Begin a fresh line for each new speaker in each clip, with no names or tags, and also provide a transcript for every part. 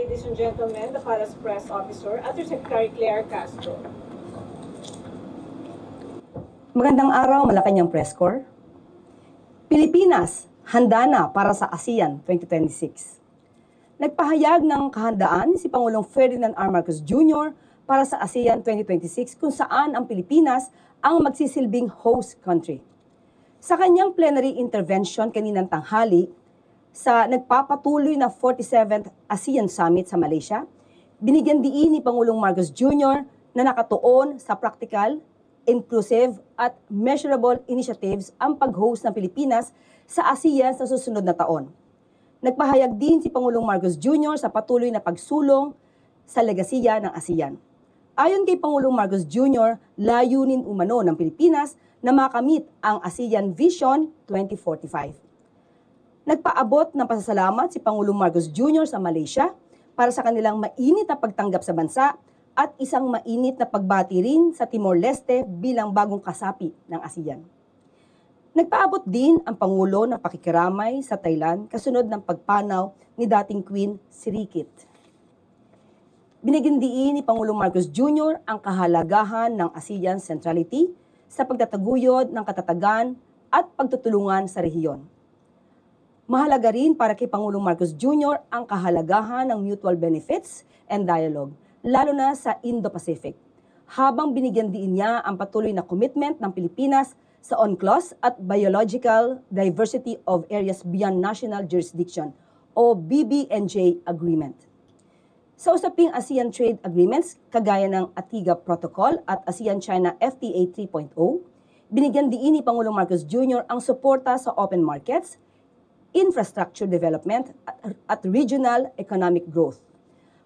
ladies and gentlemen, the Palace Press Officer, Undersecretary Claire Castro.
Magandang araw, Malacanang Press Corps. Pilipinas, handa na para sa ASEAN 2026. Nagpahayag ng kahandaan si Pangulong Ferdinand R. Marcos Jr. para sa ASEAN 2026 kung saan ang Pilipinas ang magsisilbing host country. Sa kanyang plenary intervention kaninang tanghali sa nagpapatuloy na 47th ASEAN Summit sa Malaysia, binigyan diin ni Pangulong Marcos Jr. na nakatuon sa practical, inclusive at measurable initiatives ang pag-host ng Pilipinas sa ASEAN sa susunod na taon. Nagpahayag din si Pangulong Marcos Jr. sa patuloy na pagsulong sa legasiya ng ASEAN. Ayon kay Pangulong Marcos Jr., layunin umano ng Pilipinas na makamit ang ASEAN Vision 2045. Nagpaabot ng pasasalamat si Pangulong Marcos Jr. sa Malaysia para sa kanilang mainit na pagtanggap sa bansa at isang mainit na pagbati rin sa Timor-Leste bilang bagong kasapi ng ASEAN. Nagpaabot din ang Pangulo ng pakikiramay sa Thailand kasunod ng pagpanaw ni dating Queen Sirikit. Binigyan diin ni Pangulong Marcos Jr. ang kahalagahan ng ASEAN centrality sa pagtataguyod ng katatagan at pagtutulungan sa rehiyon. Mahalaga rin para kay Pangulong Marcos Jr. ang kahalagahan ng mutual benefits and dialogue, lalo na sa Indo-Pacific, habang binigyan din niya ang patuloy na commitment ng Pilipinas sa UNCLOS at Biological Diversity of Areas Beyond National Jurisdiction o BBNJ Agreement. Sa usaping ASEAN Trade Agreements, kagaya ng ATIGA Protocol at ASEAN-China FTA 3.0, binigyan din ni Pangulong Marcos Jr. ang suporta sa open markets, infrastructure development at regional economic growth.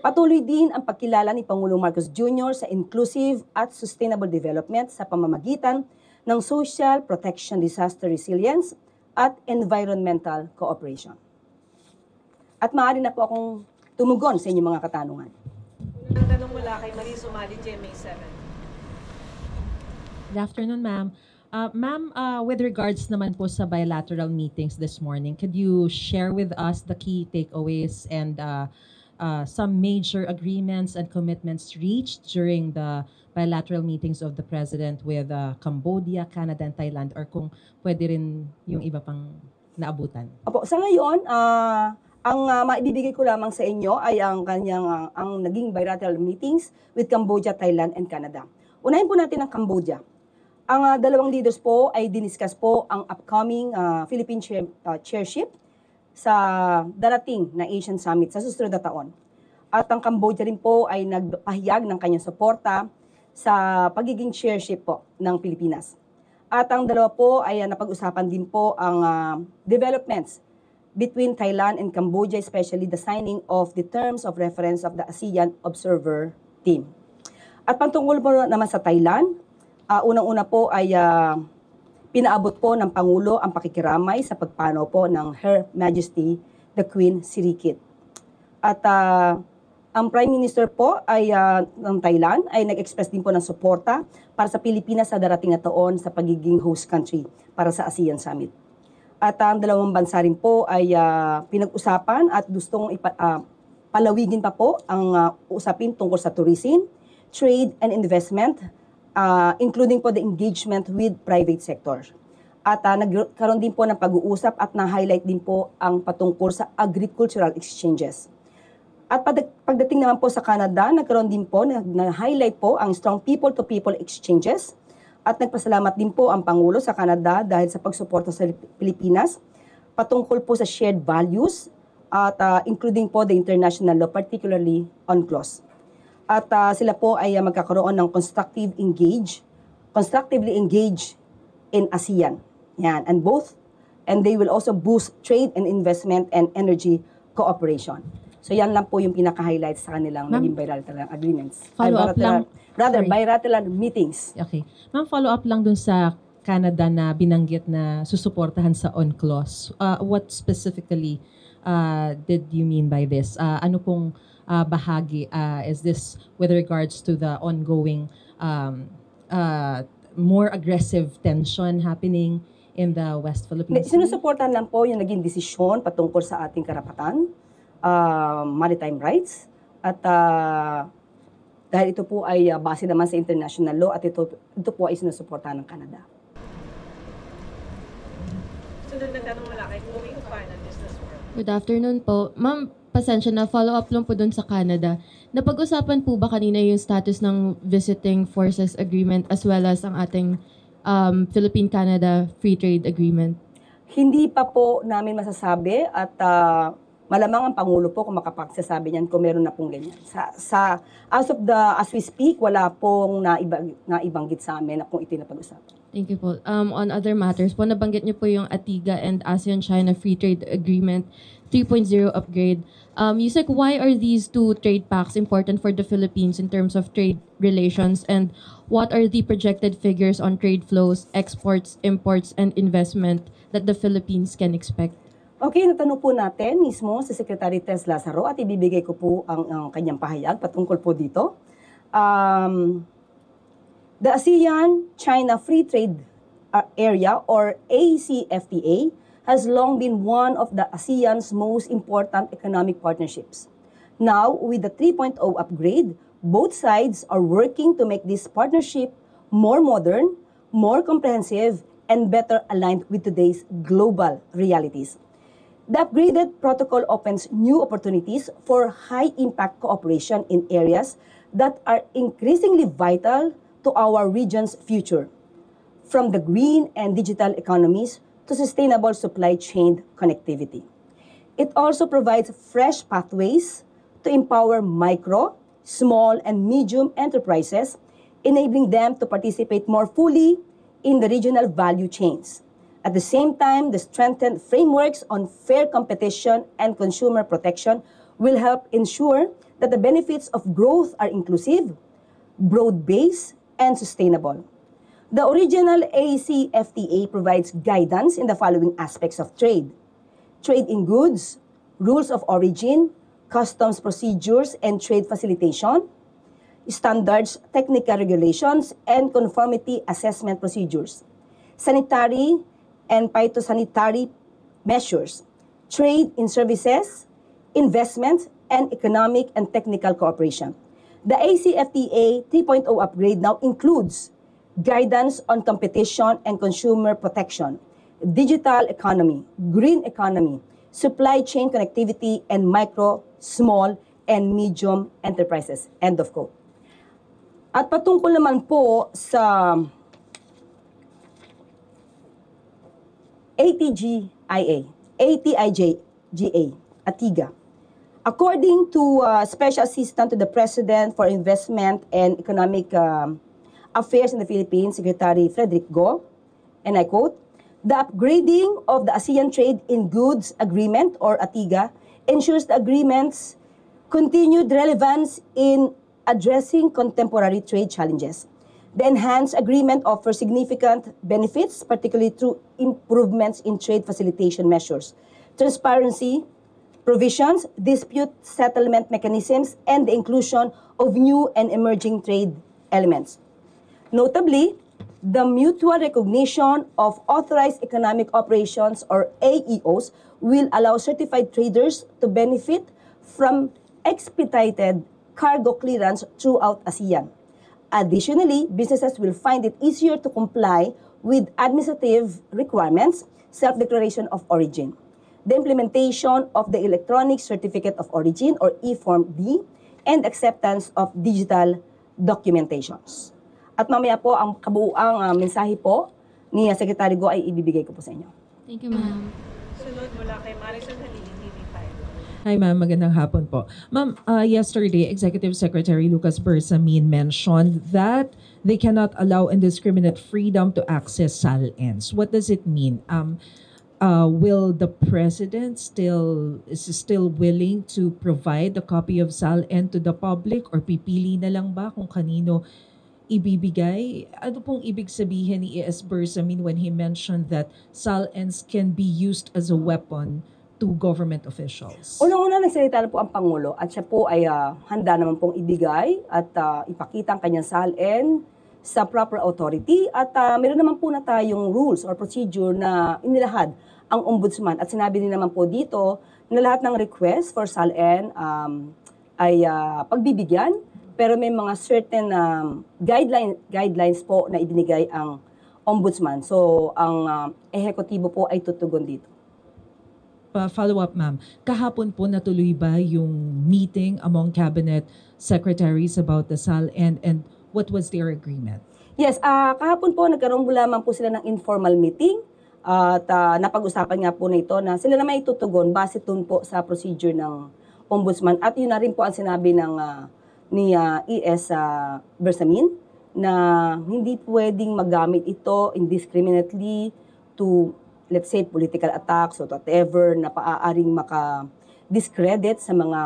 Patuloy din ang pagkilala ni Pangulong Marcos Jr. sa inclusive at sustainable development sa pamamagitan ng social protection, disaster resilience, at environmental cooperation. At maaari na po akong tumugon sa inyong mga katanungan.
Unang tanong mula kay Marie Sumali, GMA 7.
Good afternoon, ma'am. Ma'am, with regards naman po sa bilateral meetings this morning, could you share with us the key takeaways and some major agreements and commitments reached during the bilateral meetings of the President with Cambodia, Canada, and Thailand, or kung pwede rin yung iba pang naabutan?
Opo, sa ngayon, ang maibibigay ko lamang sa inyo ay ang kanyang ang naging bilateral meetings with Cambodia, Thailand, and Canada. Unahin po natin ang Cambodia. Ang dalawang leaders po ay diniscuss po ang upcoming Philippine chairship sa darating na Asian Summit sa susunod na taon. At ang Cambodia rin po ay nagpahayag ng kanyang suporta sa pagiging chairship po ng Pilipinas. At ang dalawa po ay napag-usapan din po ang developments between Thailand and Cambodia, especially the signing of the terms of reference of the ASEAN Observer Team. At pantungkol po naman sa Thailand, unang-una po ay pinaabot po ng Pangulo ang pakikiramay sa pagpanaw po ng Her Majesty the Queen Sirikit. At ang Prime Minister po ay ng Thailand ay nag-express din po ng suporta para sa Pilipinas sa darating na taon sa pagiging host country para sa ASEAN Summit. At ang dalawang bansa rin po ay pinag-usapan at gustong palawigin pa po ang usapin tungkol sa tourism, trade and investment, including po the engagement with private sector. At nagkaroon din po ng pag-uusap at na-highlight din po ang patungkol sa agricultural exchanges. At pagdating naman po sa Canada, nagkaroon din po, na-highlight po ang strong people-to-people exchanges. At nagpasalamat din po ang Pangulo sa Canada dahil sa pagsuporta sa Pilipinas patungkol po sa shared values at including po the international law, particularly UNCLOS. At sila po ay magkakaroon ng constructively engage in ASEAN. Yan, and they will also boost trade and investment and energy cooperation. So yan lang po yung pinaka-highlight sa kanilang naging bilateral agreements. Bilateral meetings.
Okay. Ma'am, follow-up lang dun sa Canada na binanggit na susuportahan sa UNCLOS. What specifically did you mean by this? Ano pong bahagi? Is this with regards to the ongoing more aggressive tension happening in the West Philippines Sea?
Sinusuportahan lang po yung naging desisyon patungkol sa ating karapatan maritime rights at dahil ito po ay base naman sa international law at ito po ay sinusuportahan ng Canada.
Sunod na tanong malaki, going to final business world.
Good afternoon po. Ma'am, pasensya na, follow-up lang po dun sa Canada. Napag-usapan po ba kanina yung status ng Visiting Forces Agreement as well as ang ating Philippine-Canada Free Trade Agreement?
Hindi pa po namin masasabi at malamang ang Pangulo po kung makapagsasabi niyan kung meron na pong ganyan. As we speak, wala pong naibanggit sa amin na kung ito na pag-usapan.
Thank you po. On other matters po, nabanggit niyo po yung ATIGA and ASEAN-China Free Trade Agreement 3.0 upgrade. Yusek, why are these two trade pacts important for the Philippines in terms of trade relations, and what are the projected figures on trade flows, exports, imports, and investment that the Philippines can expect?
Okay, natanong po natin mismo si Secretary Tess Lazaro at ibibigay ko po ang kanyang pahayag patungkol po dito. The ASEAN-China Free Trade Area or ACFTA has long been one of the ASEAN's most important economic partnerships. Now, with the 3.0 upgrade, both sides are working to make this partnership more modern, more comprehensive, and better aligned with today's global realities. The upgraded protocol opens new opportunities for high-impact cooperation in areas that are increasingly vital to our region's future, from the green and digital economies to sustainable supply chain connectivity. It also provides fresh pathways to empower micro, small, and medium enterprises, enabling them to participate more fully in the regional value chains. At the same time, the strengthened frameworks on fair competition and consumer protection will help ensure that the benefits of growth are inclusive, broad-based, and sustainable. The original ACFTA provides guidance in the following aspects of trade: trade in goods, rules of origin, customs procedures and trade facilitation, standards, technical regulations, and conformity assessment procedures, sanitary and phytosanitary measures, trade in services, investment, and economic and technical cooperation. The ACFTA 3.0 upgrade now includes guidance on competition and consumer protection, digital economy, green economy, supply chain connectivity, and micro, small, and medium enterprises. End of quote. At patungkol naman po sa ATIGA. According to Special Assistant to the President for Investment and Economic Affairs in the Philippines, Secretary Frederick Go, and I quote, "The upgrading of the ASEAN Trade in Goods Agreement, or ATIGA, ensures the agreement's continued relevance in addressing contemporary trade challenges. The enhanced agreement offers significant benefits, particularly through improvements in trade facilitation measures, transparency provisions, dispute settlement mechanisms, and the inclusion of new and emerging trade elements. Notably, the mutual recognition of authorized economic operations, or AEOs, will allow certified traders to benefit from expedited cargo clearance throughout ASEAN. Additionally, businesses will find it easier to comply with administrative requirements, self-declaration of origin, the implementation of the Electronic Certificate of Origin, or E-Form D, and acceptance of digital documentations. At mamaya po, ang kabuuang mensahe po ni Secretary Go ay ibibigay ko po sa inyo.
Thank you, ma'am.
Sunod mula kay Maricel Halili, TV5.
Hi ma'am, magandang hapon po. Ma'am, yesterday, Executive Secretary Lucas Bersamin mentioned that they cannot allow indiscriminate freedom to access SALNs. What does it mean? Will the President is still willing to provide a copy of SALN to the public, or pipili na lang ba kung kanino ibibigay? Ano pong ibig sabihin ni E.S. Bersamin when he mentioned that SALNs can be used as a weapon to government officials?
Unang-una, nagsalita na po ang Pangulo at siya po ay handa naman pong ibigay at ipakita ang kanyang SALN sa proper authority at meron naman po na tayong rules or procedure na inilahad ang ombudsman. At sinabi din naman po dito na lahat ng request for SALN ay pagbibigyan, pero may mga certain guidelines po na ibinigay ang ombudsman. So, ang ehekutibo po ay tutugon dito.
Follow-up, ma'am. Kahapon po natuloy ba yung meeting among cabinet secretaries about the SALN and what was their agreement?
Yes, kahapon po nagkaroon lamang po sila ng informal meeting at napag-usapan nga po na ito na sila na may tutugon base dun po sa procedure ng ombudsman. At yun na rin po ang sinabi ng ni ES Bersamin na hindi pwedeng magamit ito indiscriminately to, let's say, political attacks or whatever na paaaring maka-discredit sa mga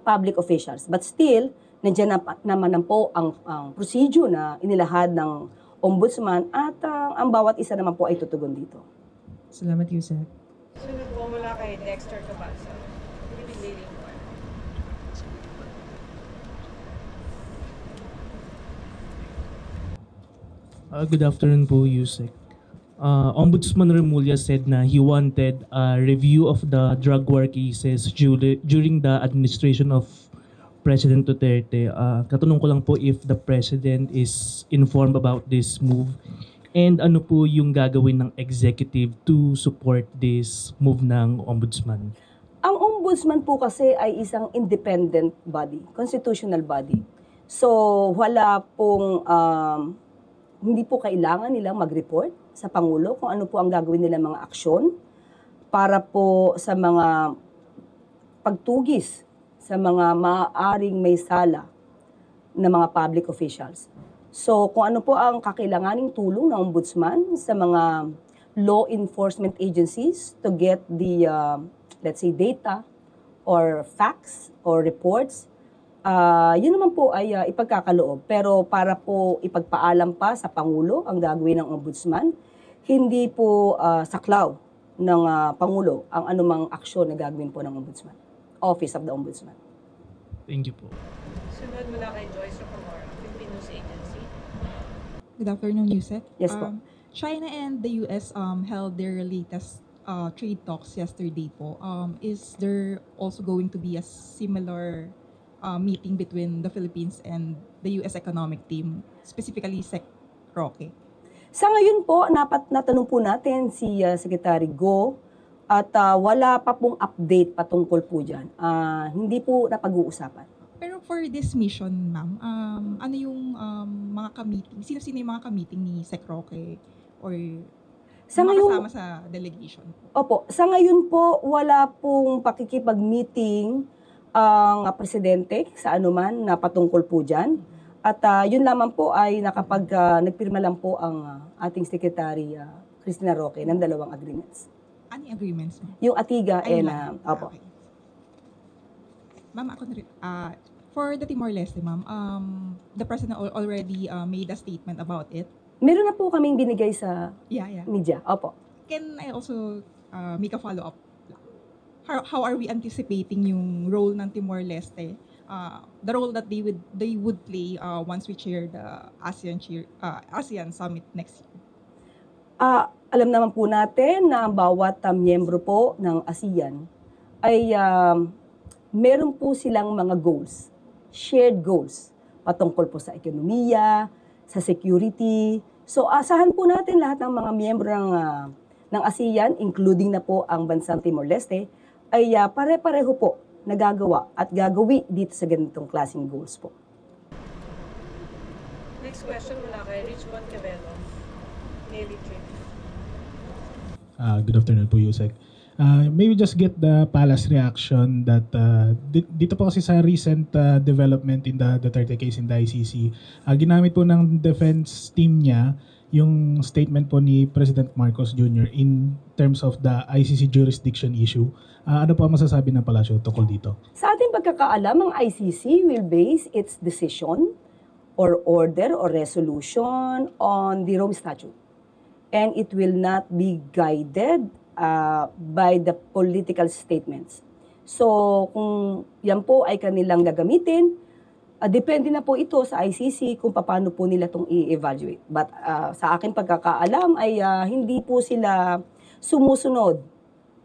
public officials. But still, nandiyan naman po ang procedure na inilahad ng ombudsman at ang bawat isa naman po ay tutugon dito.
Salamat, Yusek.
Sunod po mula kay Dexter Cabanza. Leading one.
Good afternoon po, Yusek. Ombudsman Remulla said na he wanted a review of the drug war cases during the administration of President Duterte. Katanong ko lang po if the President is informed about this move and ano po yung gagawin ng executive to support this move ng Ombudsman.
Ang ombudsman po kasi ay isang independent body, constitutional body. So, wala pong hindi po kailangan nilang mag-report sa Pangulo kung ano po ang gagawin nilang mga aksyon para po sa mga pagtugis sa mga maaaring may sala na mga public officials. So kung ano po ang kakailanganing tulong ng ombudsman sa mga law enforcement agencies to get the, let's say, data or facts or reports, yun naman po ay ipagkakaloob. Pero para po ipagpaalam pa sa Pangulo ang gagawin ng ombudsman, hindi po saklaw ng Pangulo ang anumang aksyon na gagawin po ng ombudsman, Office of the Ombudsman.
Thank you po.
Sunod mula kay Joyce Rocamora, Philippine News Agency.
Good afternoon, Yusek.
Yes po.
China and the US held their latest trade talks yesterday po. Is there also going to be a similar meeting between the Philippines and the US economic team, specifically Sec Roque?
Sa ngayon po, natanong po natin si Secretary Go at wala pa pong update patungkol po dyan. Hindi po napag-uusapan.
Pero for this mission, ma'am, ano yung mga ka-meeting? Sino-sino yung mga ka-meeting ni Sec Roque or
Sa ngayon,
kasama sa delegation?
opo, sa ngayon po, wala pong pakikipag-meeting ang presidente sa anuman na patungkol po dyan. At yun lamang po ay nagpirma lang po ang ating Secretary Cristina Roque ng 2 agreements.
Ano yung agreements, ma'am?
Yung Atiga
Ayun
and
lang.
opo.
Okay. Ma'am, ako na rin. For the Timor-Leste, ma'am, the President already made a statement about it.
Meron na po kaming binigay sa
Yeah.
media. Opo.
Can I also make a follow-up? How are we anticipating yung role ng Timor-Leste? The role that they would play once we chair the ASEAN Summit next year?
Alam naman po natin na ang bawat miyembro po ng ASEAN ay meron po silang mga goals, shared goals, patungkol po sa ekonomiya, sa security. So asahan po natin lahat ng mga miyembro ng ASEAN, including na po ang bansang Timor-Leste, ay pare-pareho po nagagawa at gagawi dito sa ganitong klaseng goals po.
Next question mula kay Richmond Cabello, Navy Trip.
Good afternoon po, Yusek. Maybe just get the palace reaction that dito po kasi sa recent development in the Duterte case in the ICC, ginamit po ng defense team niya yung statement po ni President Marcos Jr. in terms of the ICC jurisdiction issue. Ano po ang masasabi ng palasyo tungkol dito?
Sa ating pagkakaalam, ang ICC will base its decision or order or resolution on the Rome Statute. And it will not be guided by the political statements. So, kung yan po ay kanilang gagamitin, depende na po ito sa ICC kung paano po nila itong i-evaluate. But sa aking pagkakaalam ay hindi po sila sumusunod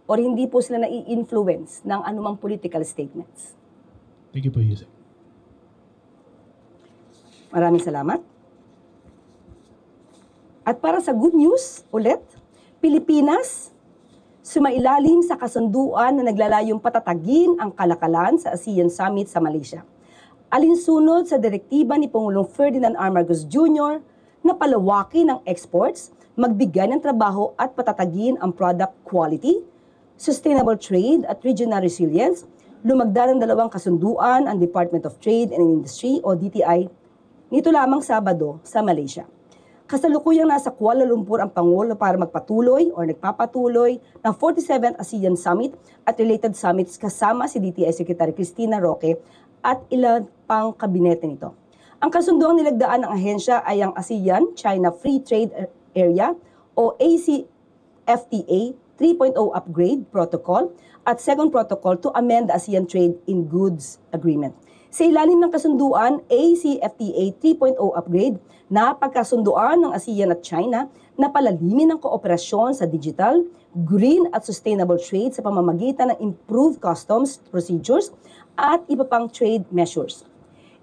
or hindi po sila nai-influence ng anumang political statements.
Thank you po, Yusek.
Maraming salamat. At para sa good news, ulit, Pilipinas, sumailalim sa kasunduan na naglalayong patatagin ang kalakalan sa ASEAN Summit sa Malaysia. Alinsunod sa direktiba ni Pangulong Ferdinand R. Marcos Jr. na palawakin ang exports, magbigay ng trabaho at patatagin ang product quality, sustainable trade at regional resilience, lumagda ng 2 kasunduan ang Department of Trade and Industry o DTI nito lamang Sabado sa Malaysia. Kasalukuyang nasa Kuala Lumpur ang Pangulo para magpatuloy o nagpapatuloy ng 47th ASEAN Summit at related summits kasama si DTI Secretary Cristina Roque at ilan pang kabinete nito. Ang kasunduang nilagdaan ng ahensya ay ang ASEAN-China Free Trade Area o ACFTA 3.0 Upgrade Protocol at Second Protocol to amend the ASEAN Trade in Goods Agreement. Sa ilalim ng kasunduan, ACFTA 3.0 Upgrade, napagkasunduan ng ASEAN at China na palalimin ang kooperasyon sa digital, green at sustainable trade sa pamamagitan ng improved customs procedures at iba pang trade measures.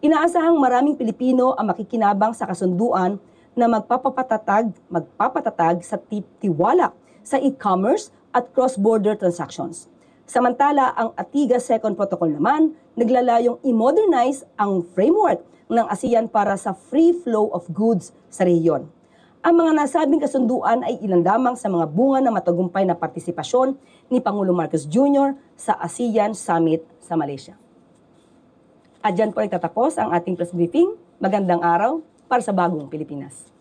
Inaasahang maraming Pilipino ang makikinabang sa kasunduan na magpapatatag sa tiwala sa e-commerce at cross-border transactions. Samantala, ang ATIGA Second Protocol naman, naglalayong i-modernize ang framework ng ASEAN para sa free flow of goods sa rehiyon. Ang mga nasabing kasunduan ay ilan lamang sa mga bunga ng matagumpay na partisipasyon ni Pangulong Marcos Jr. sa ASEAN Summit sa Malaysia. At dyan po nagtatapos ang ating press briefing. Magandang araw para sa bagong Pilipinas.